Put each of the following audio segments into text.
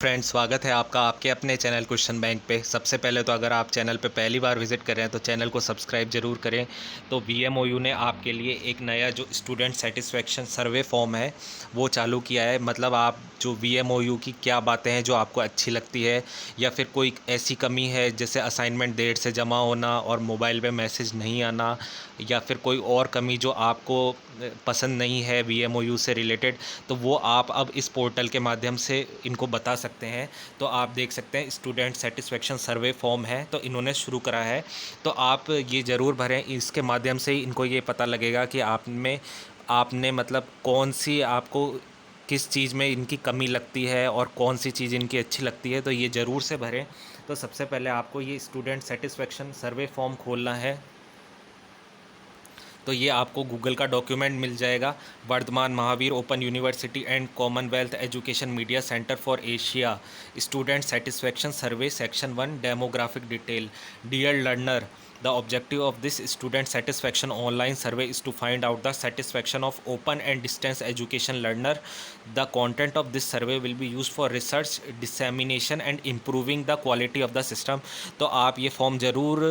Friends, स्वागत है आपका आपके अपने चैनल क्वेश्चन बैंक पे। सबसे पहले तो अगर आप चैनल पे पहली बार विज़िट कर रहे हैं तो चैनल को सब्सक्राइब ज़रूर करें। तो वीएमओयू ने आपके लिए एक नया जो स्टूडेंट सेटिस्फेक्शन सर्वे फॉर्म है वो चालू किया है। मतलब आप जो वीएमओयू की क्या बातें हैं जो आपको अच्छी लगती है, या फिर कोई ऐसी कमी है जैसे असाइनमेंट देर से जमा होना और मोबाइल पे मैसेज नहीं आना, या फिर कोई और कमी जो आपको पसंद नहीं है वीएमओयू से रिलेटेड, तो वो आप अब इस पोर्टल के माध्यम से इनको बता सकते हैं। तो आप देख सकते हैं स्टूडेंट सेटिस्फेक्शन सर्वे फॉर्म है, तो इन्होंने शुरू करा है। तो आप ये ज़रूर भरें, इसके माध्यम से ही इनको ये पता लगेगा कि आपने मतलब कौन सी आपको किस चीज़ में इनकी कमी लगती है और कौन सी चीज़ इनकी अच्छी लगती है। तो ये ज़रूर से भरें। तो सबसे पहले आपको ये स्टूडेंट सेटिस्फेक्शन सर्वे फॉर्म खोलना है। तो ये आपको गूगल का डॉक्यूमेंट मिल जाएगा। Vardhman Mahaveer open university and commonwealth education media centre for Asia student satisfaction survey section 1 demographic detail. Dear learner, the objective of this student satisfaction online survey is to find out the satisfaction of open and distance education learner. The content of this survey will be used for research dissemination and improving the quality of the system. तो आप ये form ज़रूर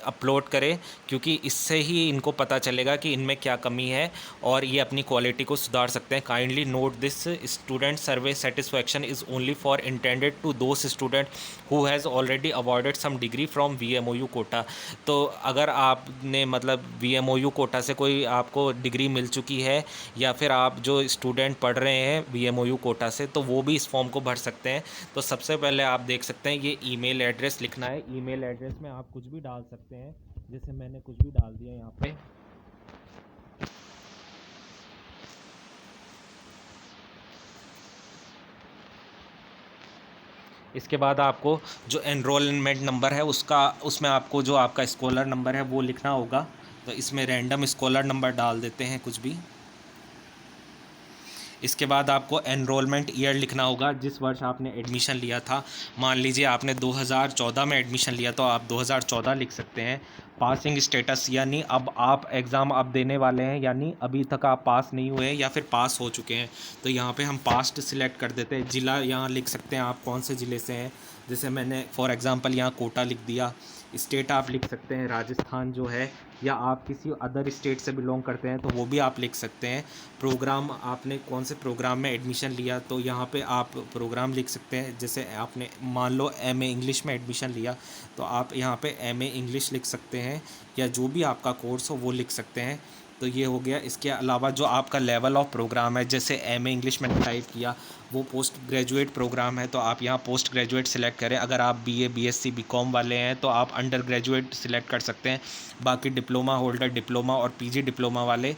upload करें, क्योंकि इससे ही इनको पता चलेगा कि इनमें क्या कमी है और ये अपनी क्वालिटी को सुधार सकते हैं। Kindly note this student survey satisfaction is only for intended to those student who has already awarded some degree from VMOU Kota. तो अगर आपने मतलब वीएमओयू कोटा से कोई आपको डिग्री मिल चुकी है, या फिर आप जो स्टूडेंट पढ़ रहे हैं वीएमओयू कोटा से, तो वो भी इस फॉर्म को भर सकते हैं। तो सबसे पहले आप देख सकते हैं ये ईमेल एड्रेस लिखना है। ईमेल एड्रेस में आप कुछ भी डाल सकते हैं, जैसे मैंने कुछ भी डाल दिया यहाँ पे। इसके बाद आपको जो एनरोलमेंट नंबर है उसमें आपको जो आपका स्कॉलर नंबर है वो लिखना होगा। तो इसमें रैंडम स्कॉलर नंबर डाल देते हैं कुछ भी। इसके बाद आपको एनरोलमेंट ईयर लिखना होगा, जिस वर्ष आपने एडमिशन लिया था। मान लीजिए आपने 2014 में एडमिशन लिया, तो आप 2014 लिख सकते हैं। पासिंग स्टेटस, यानी अब आप एग्ज़ाम अब देने वाले हैं, यानी अभी तक आप पास नहीं हुए हैं या फिर पास हो चुके हैं। तो यहाँ पे हम पास्ट सिलेक्ट कर देते हैं। ज़िला यहाँ लिख सकते हैं आप कौन से ज़िले से हैं, जैसे मैंने फॉर एग्ज़ाम्पल यहाँ कोटा लिख दिया। स्टेट आप लिख सकते हैं राजस्थान जो है, या आप किसी अदर स्टेट से बिलोंग करते हैं तो वो भी आप लिख सकते हैं। प्रोग्राम, आपने कौन से प्रोग्राम में एडमिशन लिया, तो यहाँ पे आप प्रोग्राम लिख सकते हैं। जैसे आपने मान लो एमए इंग्लिश में एडमिशन लिया, तो आप यहाँ पे एमए इंग्लिश लिख सकते हैं, या जो भी आपका कोर्स हो वो लिख सकते हैं। तो ये हो गया। इसके अलावा जो आपका लेवल ऑफ प्रोग्राम है, जैसे एमए इंग्लिश मैंने टाइप किया, वो पोस्ट ग्रेजुएट प्रोग्राम है, तो आप यहाँ पोस्ट ग्रेजुएट सिलेक्ट करें। अगर आप बीए बीएससी बीकॉम वाले हैं तो आप अंडर ग्रेजुएट सिलेक्ट कर सकते हैं। बाकी डिप्लोमा होल्डर, डिप्लोमा और पीजी डिप्लोमा वाले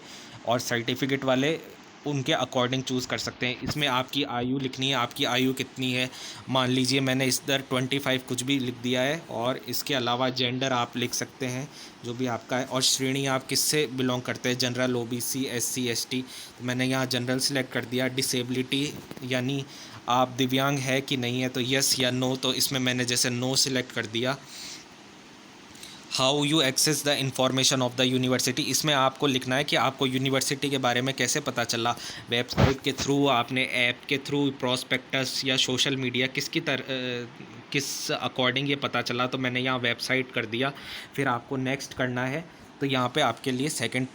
और सर्टिफिकेट वाले उनके अकॉर्डिंग चूज़ कर सकते हैं। इसमें आपकी आयु लिखनी है, आपकी आयु कितनी है। मान लीजिए मैंने इधर 25 कुछ भी लिख दिया है। और इसके अलावा जेंडर आप लिख सकते हैं जो भी आपका है, और श्रेणी आप किससे बिलोंग करते हैं, जनरल, ओबीसी, एससी, एसटी। तो मैंने यहाँ जनरल सेलेक्ट कर दिया। डिसेबिलिटी, यानी आप दिव्यांग है कि नहीं है, तो यस या नो, तो इसमें मैंने जैसे नो सिलेक्ट कर दिया। How you access the information of the university, इसमें आपको लिखना है कि आपको यूनिवर्सिटी के बारे में कैसे पता चला। वेबसाइट के थ्रू, आपने ऐप के थ्रू, प्रोस्पेक्टस, या सोशल मीडिया, किस अकॉर्डिंग ये पता चला। तो मैंने यहाँ वेबसाइट कर दिया। फिर आपको नेक्स्ट करना है। तो यहाँ पे आपके लिए सेकंड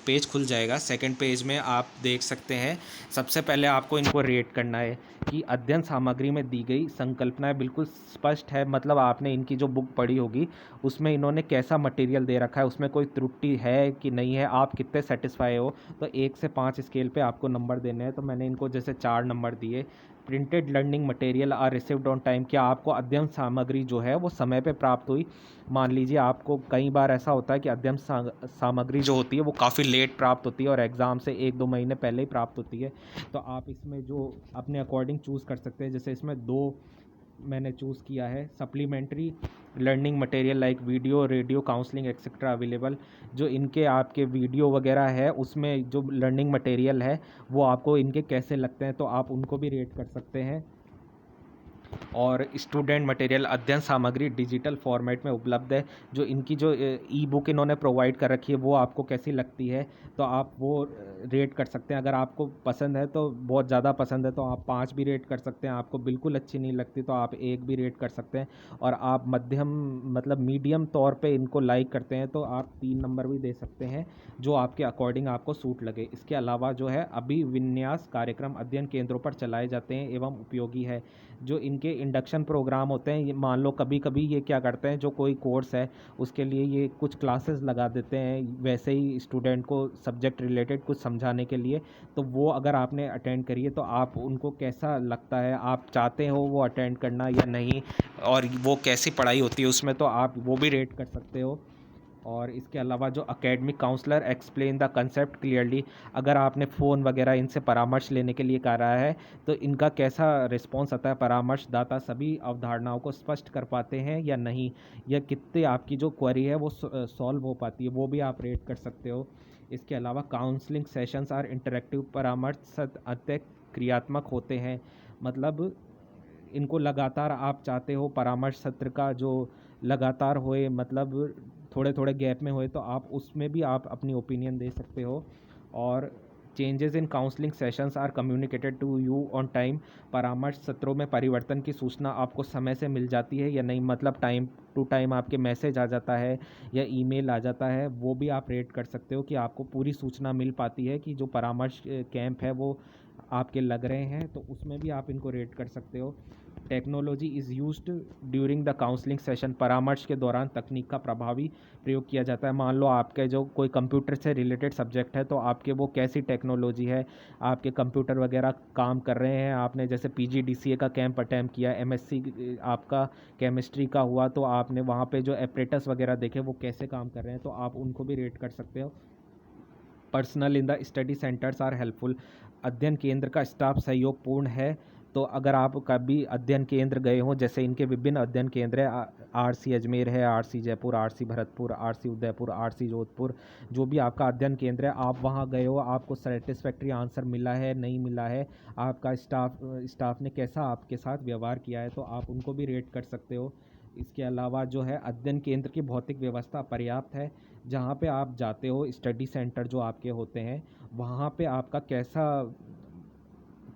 पेज खुल जाएगा। सेकंड पेज में आप देख सकते हैं, सबसे पहले आपको इनको रेट करना है कि अध्ययन सामग्री में दी गई संकल्पनाएं बिल्कुल स्पष्ट है। मतलब आपने इनकी जो बुक पढ़ी होगी उसमें इन्होंने कैसा मटेरियल दे रखा है, उसमें कोई त्रुटि है कि नहीं है, आप कितने सेटिस्फाई हो। तो 1 से 5 स्केल पे आपको नंबर देने हैं। तो मैंने इनको जैसे 4 नंबर दिए। Printed learning material are received on time, क्या आपको अध्ययन सामग्री जो है वो समय पे प्राप्त हुई। मान लीजिए आपको कई बार ऐसा होता है कि अध्ययन सामग्री जो होती है वो काफ़ी लेट प्राप्त होती है और एग्ज़ाम से 1-2 महीने पहले ही प्राप्त होती है। तो आप इसमें जो अपने अकॉर्डिंग चूज़ कर सकते हैं। जैसे इसमें 2 मैंने चूज़ किया है। Supplementary learning material like video, radio, counselling etcetera available, जो इनके आपके वीडियो वगैरह है उसमें जो लर्निंग मटेरियल है वो आपको इनके कैसे लगते हैं, तो आप उनको भी रेट कर सकते हैं। और स्टूडेंट मटेरियल अध्ययन सामग्री डिजिटल फॉर्मेट में उपलब्ध है। जो इनकी जो ई बुक इन्होंने प्रोवाइड कर रखी है वो आपको कैसी लगती है, तो आप वो रेट कर सकते हैं। अगर आपको पसंद है तो बहुत ज़्यादा पसंद है तो आप 5 भी रेट कर सकते हैं, आपको बिल्कुल अच्छी नहीं लगती तो आप 1 भी रेट कर सकते हैं, और आप मध्यम मतलब मीडियम तौर पे इनको लाइक करते हैं तो आप 3 नंबर भी दे सकते हैं, जो आपके अकॉर्डिंग आपको सूट लगे। इसके अलावा जो है अभिविन्यास कार्यक्रम अध्ययन केंद्रों पर चलाए जाते हैं एवं उपयोगी है। जो इनके इंडक्शन प्रोग्राम होते हैं, ये मान लो कभी कभी ये क्या करते हैं, जो कोई कोर्स है उसके लिए ये कुछ क्लासेस लगा देते हैं वैसे ही स्टूडेंट को सब्जेक्ट रिलेटेड कुछ समझाने के लिए, तो वो अगर आपने अटेंड करी है तो आप उनको कैसा लगता है, आप चाहते हो वो अटेंड करना या नहीं, और वो कैसी पढ़ाई होती है उसमें, तो आप वो भी रेट कर सकते हो। और इसके अलावा जो academic counsellor explain the concept clearly, अगर आपने फ़ोन वगैरह इनसे परामर्श लेने के लिए करा है तो इनका कैसा रिस्पॉन्स आता है, परामर्शदाता सभी अवधारणाओं को स्पष्ट कर पाते हैं या नहीं, या कितने आपकी जो क्वेरी है वो सॉल्व हो पाती है, वो भी आप रेट कर सकते हो। इसके अलावा काउंसलिंग सेशंस और इंटरेक्टिव परामर्श अत्यंत क्रियात्मक होते हैं, मतलब इनको लगातार आप चाहते हो परामर्श सत्र का जो लगातार होए, मतलब थोड़े थोड़े गैप में होए, तो आप उसमें भी आप अपनी ओपिनियन दे सकते हो। और changes in counselling sessions are communicated to you on time, परामर्श सत्रों में परिवर्तन की सूचना आपको समय से मिल जाती है या नहीं, मतलब टाइम टू टाइम आपके मैसेज आ जाता है या ईमेल आ जाता है, वो भी आप रेट कर सकते हो कि आपको पूरी सूचना मिल पाती है कि जो परामर्श कैंप है वो आपके लग रहे हैं, तो उसमें भी आप इनको रेट कर सकते हो। Technology is used during the counselling session, परामर्श के दौरान तकनीक का प्रभावी प्रयोग किया जाता है। मान लो आपके जो कोई कंप्यूटर से रिलेटेड सब्जेक्ट है तो आपके वो कैसी टेक्नोलॉजी है, आपके कंप्यूटर वगैरह काम कर रहे हैं, आपने जैसे पीजीडीसीए का कैंप अटैम्प्ट किया, एमएससी आपका केमिस्ट्री का हुआ तो आपने वहाँ पे जो एपरेटस वगैरह देखे वो कैसे काम कर रहे हैं, तो आप उनको भी रेट कर सकते हो। Personal in the study centres are helpful, अध्ययन केंद्र का स्टाफ सहयोगपूर्ण है, तो अगर आप कभी अध्ययन केंद्र गए हों, जैसे इनके विभिन्न अध्ययन केंद्र है, आरसी अजमेर है, RC Jaipur, RC Bharatpur, RC Udaipur, RC Jodhpur, जो भी आपका अध्ययन केंद्र है, आप वहाँ गए हो, आपको सेटिस्फैक्ट्री आंसर मिला है नहीं मिला है, आपका स्टाफ ने कैसा आपके साथ व्यवहार किया है, तो आप उनको भी रेट कर सकते हो। इसके अलावा जो है अध्ययन केंद्र की भौतिक व्यवस्था पर्याप्त है, जहाँ पे आप जाते हो, स्टडी सेंटर जो आपके होते हैं वहाँ पे आपका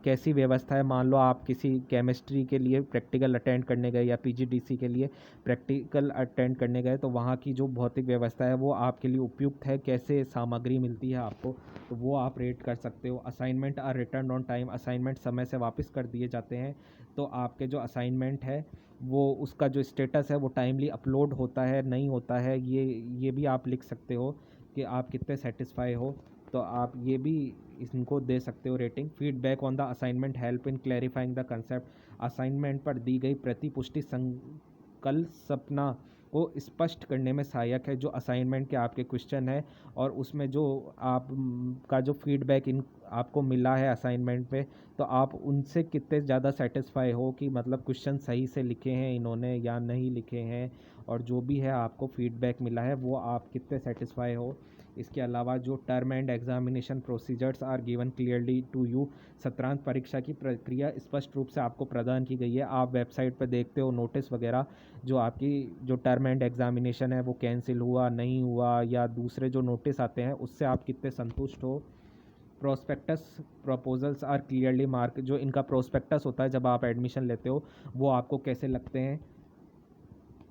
कैसी व्यवस्था है। मान लो आप किसी केमिस्ट्री के लिए प्रैक्टिकल अटेंड करने गए या पीजीडीसी के लिए प्रैक्टिकल अटेंड करने गए, तो वहाँ की जो भौतिक व्यवस्था है वो आपके लिए उपयुक्त है, कैसे सामग्री मिलती है आपको, तो वो आप रेट कर सकते हो। Assignment are return on time, assignment समय से वापस कर दिए जाते हैं, तो आपके जो असाइनमेंट है वो उसका जो स्टेटस है वो टाइमली अपलोड होता है नहीं होता है, ये भी आप लिख सकते हो कि आप कितने सेटिस्फाई हो, तो आप ये भी इनको दे सकते हो rating. Feedback on the assignment help in clarifying the concept, assignment पर दी गई प्रतिपुष्टि संकल्पना को स्पष्ट करने में सहायक है। जो असाइनमेंट के आपके क्वेश्चन है और उसमें जो आप का जो फीडबैक इन आपको मिला है असाइनमेंट पे, तो आप उनसे कितने ज़्यादा सेटिस्फाई हो कि मतलब क्वेश्चन सही से लिखे हैं इन्होंने या नहीं लिखे हैं, और जो भी है आपको फीडबैक मिला है वो आप कितने सेटिस्फाई हो। इसके अलावा जो term end examination procedures are given clearly to you, सत्रांत परीक्षा की प्रक्रिया स्पष्ट रूप से आपको प्रदान की गई है। आप वेबसाइट पर देखते हो नोटिस वगैरह, जो आपकी जो टर्म एंड एग्जामिनेशन है वो कैंसिल हुआ नहीं हुआ या दूसरे जो नोटिस आते हैं उससे आप कितने संतुष्ट हो। Prospectus proposals are clearly mark, जो इनका प्रोस्पेक्टस होता है जब आप एडमिशन लेते हो वो आपको कैसे लगते हैं।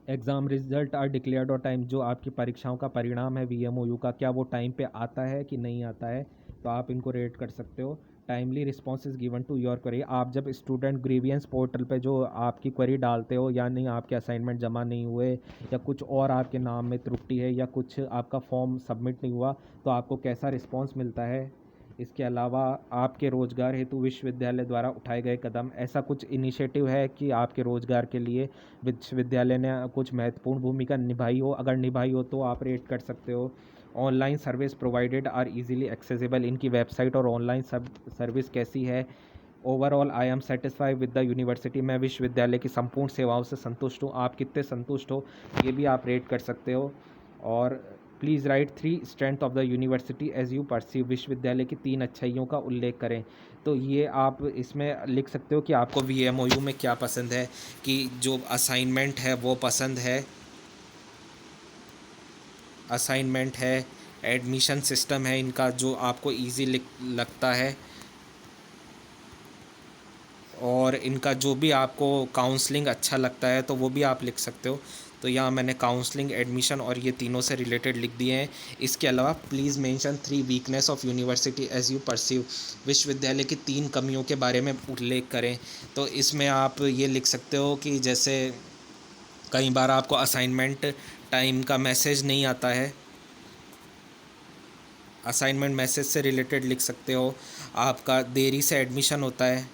एग्ज़ाम रिजल्ट आर डिक्लेयर्ड और टाइम, जो आपकी परीक्षाओं का परिणाम है वीएमओयू का, क्या वो टाइम पे आता है कि नहीं आता है, तो आप इनको रेट कर सकते हो। Timely response is given to your query, आप जब स्टूडेंट ग्रीवियंस पोर्टल पे जो आपकी क्वेरी डालते हो या नहीं आपके असाइनमेंट जमा नहीं हुए या कुछ और आपके नाम में त्रुटि है या कुछ आपका फॉर्म सबमिट नहीं हुआ, तो आपको कैसा रिस्पॉन्स मिलता है। इसके अलावा आपके रोज़गार हेतु विश्वविद्यालय द्वारा उठाए गए कदम, ऐसा कुछ इनिशिएटिव है कि आपके रोज़गार के लिए विश्वविद्यालय ने कुछ महत्वपूर्ण भूमिका निभाई हो, अगर निभाई हो तो आप रेट कर सकते हो। Online service provided are easily accessible, इनकी वेबसाइट और ऑनलाइन सब सर्विस कैसी है। Overall I am satisfied with the university, मैं विश्वविद्यालय की संपूर्ण सेवाओं से संतुष्ट हूँ, आप कितने संतुष्ट हो ये भी आप रेट कर सकते हो। और please write 3 strength of the university as you perceive. विश्वविद्यालय की 3 अच्छाइयों का उल्लेख करें। तो ये आप इसमें लिख सकते हो कि आपको VMOU में क्या पसंद है, कि जो असाइनमेंट है वो पसंद है, असाइनमेंट है, एडमिशन सिस्टम है इनका जो आपको ईजी लगता है, और इनका जो भी आपको काउंसलिंग अच्छा लगता है तो वो भी आप लिख सकते हो। तो यहाँ मैंने काउंसलिंग, एडमिशन और ये तीनों से रिलेटेड लिख दिए हैं। इसके अलावा please mention 3 weakness of university as you perceive. विश्वविद्यालय की 3 कमियों के बारे में उल्लेख करें। तो इसमें आप ये लिख सकते हो कि जैसे कई बार आपको असाइनमेंट टाइम का मैसेज नहीं आता है, असाइनमेंट मैसेज से रिलेटेड लिख सकते हो। आपका देरी से एडमिशन होता है,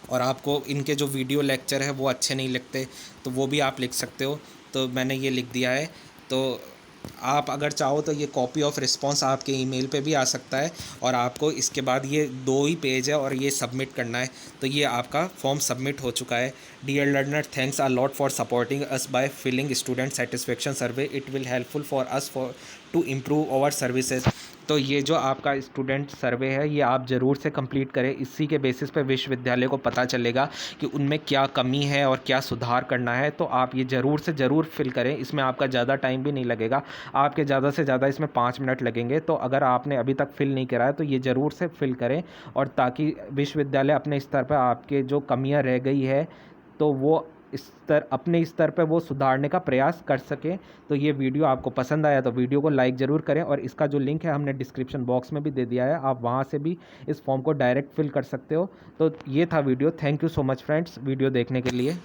और आपको इनके जो वीडियो लेक्चर है वो अच्छे नहीं लगते, तो वो भी आप लिख सकते हो। तो मैंने ये लिख दिया है। तो आप अगर चाहो तो ये कॉपी ऑफ रिस्पांस आपके ईमेल पे भी आ सकता है, और आपको इसके बाद ये 2 ही पेज है और ये सबमिट करना है। तो ये आपका फॉर्म सबमिट हो चुका है। Dear learner, thanks a lot for supporting us by filling student satisfaction survey. It will helpful for us for to improve our services. तो ये जो आपका स्टूडेंट सर्वे है ये आप ज़रूर से कंप्लीट करें। इसी के बेसिस पे विश्वविद्यालय को पता चलेगा कि उनमें क्या कमी है और क्या सुधार करना है। तो आप ये ज़रूर से ज़रूर फिल करें। इसमें आपका ज़्यादा टाइम भी नहीं लगेगा, आपके ज़्यादा से ज़्यादा इसमें 5 मिनट लगेंगे। तो अगर आपने अभी तक फिल नहीं करा है तो ये ज़रूर से फिल करें, और ताकि विश्वविद्यालय अपने स्तर पर आपके जो कमियाँ रह गई है तो वो अपने स्तर पर वो सुधारने का प्रयास कर सकें। तो ये वीडियो आपको पसंद आया तो वीडियो को लाइक ज़रूर करें, और इसका जो लिंक है हमने डिस्क्रिप्शन बॉक्स में भी दे दिया है, आप वहाँ से भी इस फॉर्म को डायरेक्ट फिल कर सकते हो। तो ये था video. Thank you so much friends video देखने के लिए।